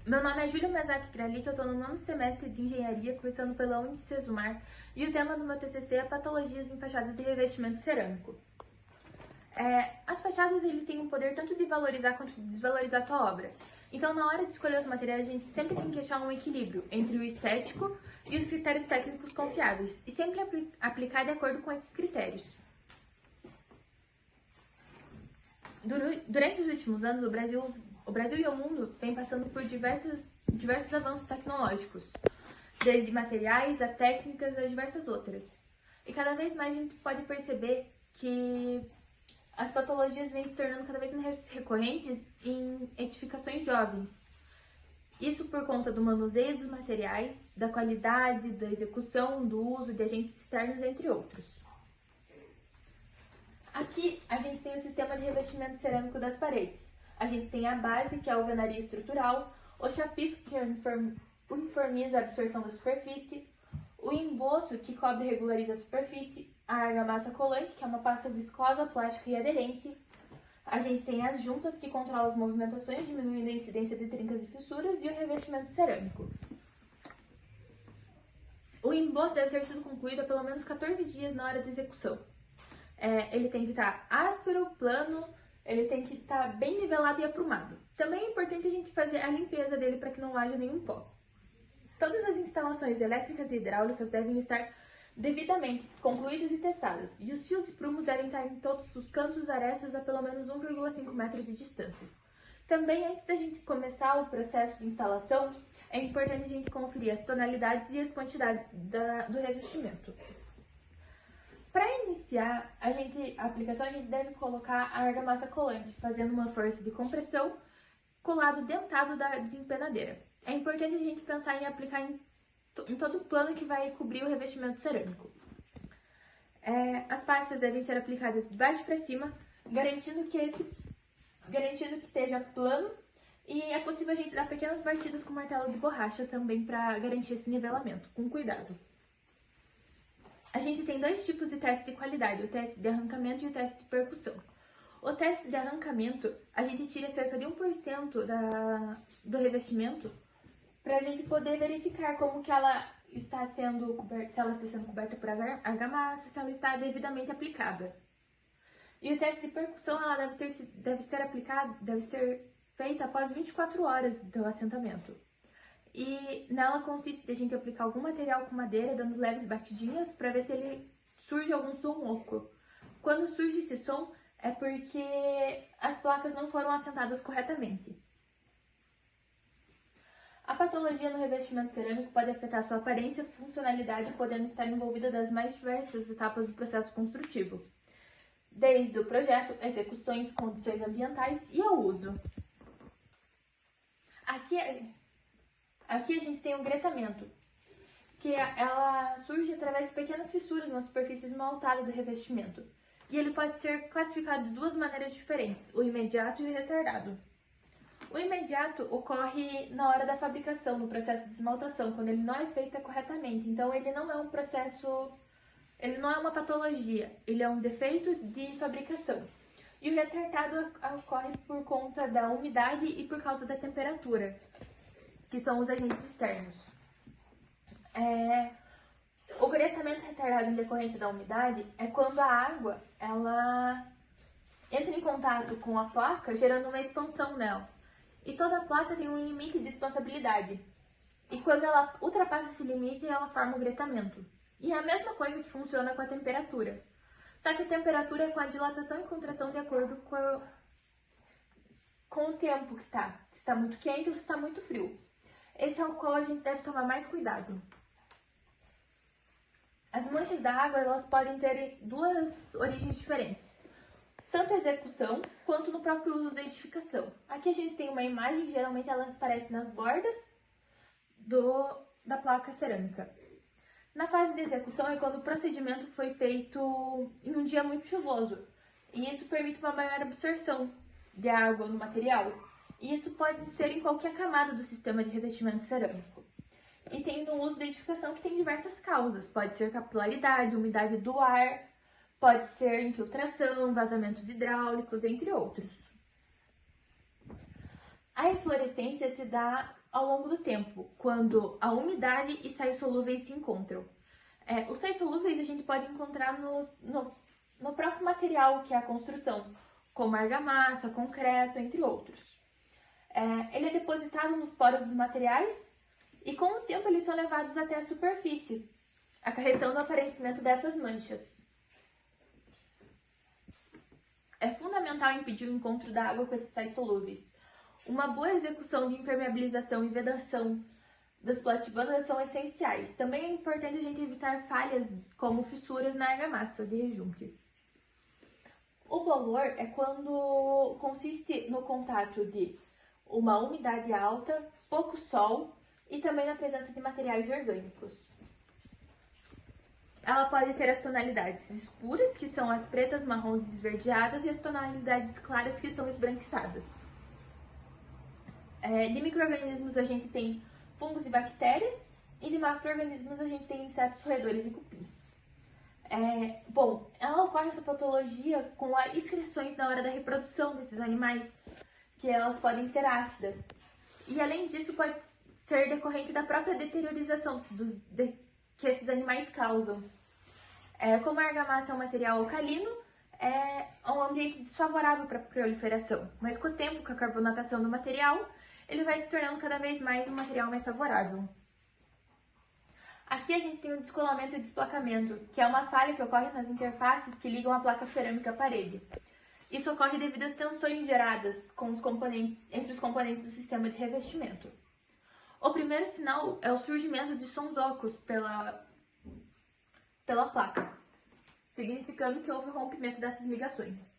Meu nome é Júlia Mazaki Gralic, eu estou no 9º semestre de Engenharia, cursando pela Unicesumar, e o tema do meu TCC é Patologias em fachadas de revestimento cerâmico. As fachadas têm o poder tanto de valorizar quanto de desvalorizar a tua obra. Então, na hora de escolher os materiais, a gente sempre tem que achar um equilíbrio entre o estético e os critérios técnicos confiáveis, e sempre aplicar de acordo com esses critérios. Durante os últimos anos, o Brasil e o mundo vêm passando por diversos avanços tecnológicos, desde materiais a técnicas a diversas outras. E cada vez mais a gente pode perceber que as patologias vêm se tornando cada vez mais recorrentes em edificações jovens. Isso por conta do manuseio dos materiais, da qualidade, da execução, do uso de agentes externos, entre outros. Aqui a gente tem o sistema de revestimento cerâmico das paredes. A gente tem a base, que é a alvenaria estrutural, o chapisco, que uniformiza a absorção da superfície, o emboço, que cobre e regulariza a superfície, a argamassa colante, que é uma pasta viscosa, plástica e aderente. A gente tem as juntas, que controlam as movimentações, diminuindo a incidência de trincas e fissuras, e o revestimento cerâmico. O emboço deve ter sido concluído há pelo menos 14 dias na hora da execução. Ele tem que estar áspero, plano, ele tem que estar bem nivelado e aprumado. Também é importante a gente fazer a limpeza dele para que não haja nenhum pó. Todas as instalações elétricas e hidráulicas devem estar devidamente concluídas e testadas, e os fios e prumos devem estar em todos os cantos arestas a pelo menos 1,5 metros de distância. Também, antes da gente começar o processo de instalação, é importante a gente conferir as tonalidades e as quantidades do revestimento. Para iniciar a aplicação, a gente deve colocar a argamassa colante, fazendo uma força de compressão com o lado dentado da desempenadeira. É importante a gente pensar em aplicar em todo o plano que vai cobrir o revestimento cerâmico. As pastas devem ser aplicadas de baixo para cima, garantindo que esteja plano, e é possível a gente dar pequenas batidas com martelo de borracha também para garantir esse nivelamento, com cuidado. A gente tem dois tipos de teste de qualidade, o teste de arrancamento e o teste de percussão. O teste de arrancamento, a gente tira cerca de 1% do revestimento para a gente poder verificar como que ela está sendo coberta, se ela está sendo coberta por argamassa, se ela está devidamente aplicada. E o teste de percussão, ela deve ser feita após 24 horas do assentamento. E nela consiste em a gente aplicar algum material com madeira, dando leves batidinhas para ver se surge algum som oco. Quando surge esse som, é porque as placas não foram assentadas corretamente. A patologia no revestimento cerâmico pode afetar sua aparência e funcionalidade, podendo estar envolvida das mais diversas etapas do processo construtivo, desde o projeto, execuções, condições ambientais e ao uso. Aqui a gente tem o gretamento, que ela surge através de pequenas fissuras na superfície esmaltada do revestimento. E ele pode ser classificado de duas maneiras diferentes, o imediato e o retardado. O imediato ocorre na hora da fabricação, no processo de esmaltação, quando ele não é feito corretamente. Então ele não é ele não é uma patologia, ele é um defeito de fabricação. E o retardado ocorre por conta da umidade e por causa da temperatura, que são os agentes externos. O gretamento retardado em decorrência da umidade é quando a água ela entra em contato com a placa, gerando uma expansão nela. E toda placa tem um limite de expansibilidade. E quando ela ultrapassa esse limite, ela forma o gretamento. E é a mesma coisa que funciona com a temperatura. Só que a temperatura é com a dilatação e contração de acordo com o tempo que está. Se está muito quente ou se está muito frio. Esse é o qual a gente deve tomar mais cuidado. As manchas da água, elas podem ter duas origens diferentes. Tanto a execução, quanto no próprio uso da edificação. Aqui a gente tem uma imagem, geralmente elas aparecem nas bordas da placa cerâmica. Na fase de execução é quando o procedimento foi feito em um dia muito chuvoso. E isso permite uma maior absorção de água no material. E isso pode ser em qualquer camada do sistema de revestimento cerâmico. E tem no uso da edificação, que tem diversas causas. Pode ser capilaridade, umidade do ar, pode ser infiltração, vazamentos hidráulicos, entre outros. A inflorescência se dá ao longo do tempo, quando a umidade e sais solúveis se encontram. Os sais solúveis a gente pode encontrar no próprio material que é a construção, como argamassa, concreto, entre outros. Ele é depositado nos poros dos materiais e com o tempo eles são levados até a superfície, acarretando o aparecimento dessas manchas. É fundamental impedir o encontro da água com esses sais solúveis. Uma boa execução de impermeabilização e vedação das platibandas são essenciais. Também é importante a gente evitar falhas como fissuras na argamassa de rejunte. O bolor é quando consiste no contato de uma umidade alta, pouco sol e também na presença de materiais orgânicos. Ela pode ter as tonalidades escuras, que são as pretas, marrons e esverdeadas, e as tonalidades claras, que são esbranquiçadas. De micro-organismos a gente tem fungos e bactérias, e de macro-organismos a gente tem insetos, roedores e cupins. Ela ocorre essa patologia com as excreções na hora da reprodução desses animais, que elas podem ser ácidas. E além disso pode ser decorrente da própria deteriorização que esses animais causam. Como a argamassa é um material alcalino, é um ambiente desfavorável para a proliferação, mas com o tempo, com a carbonatação do material, ele vai se tornando cada vez mais um material mais favorável. Aqui a gente tem o descolamento e desplacamento, que é uma falha que ocorre nas interfaces que ligam a placa cerâmica à parede. Isso ocorre devido às tensões geradas entre os componentes do sistema de revestimento. O primeiro sinal é o surgimento de sons ocos pela placa, significando que houve o rompimento dessas ligações.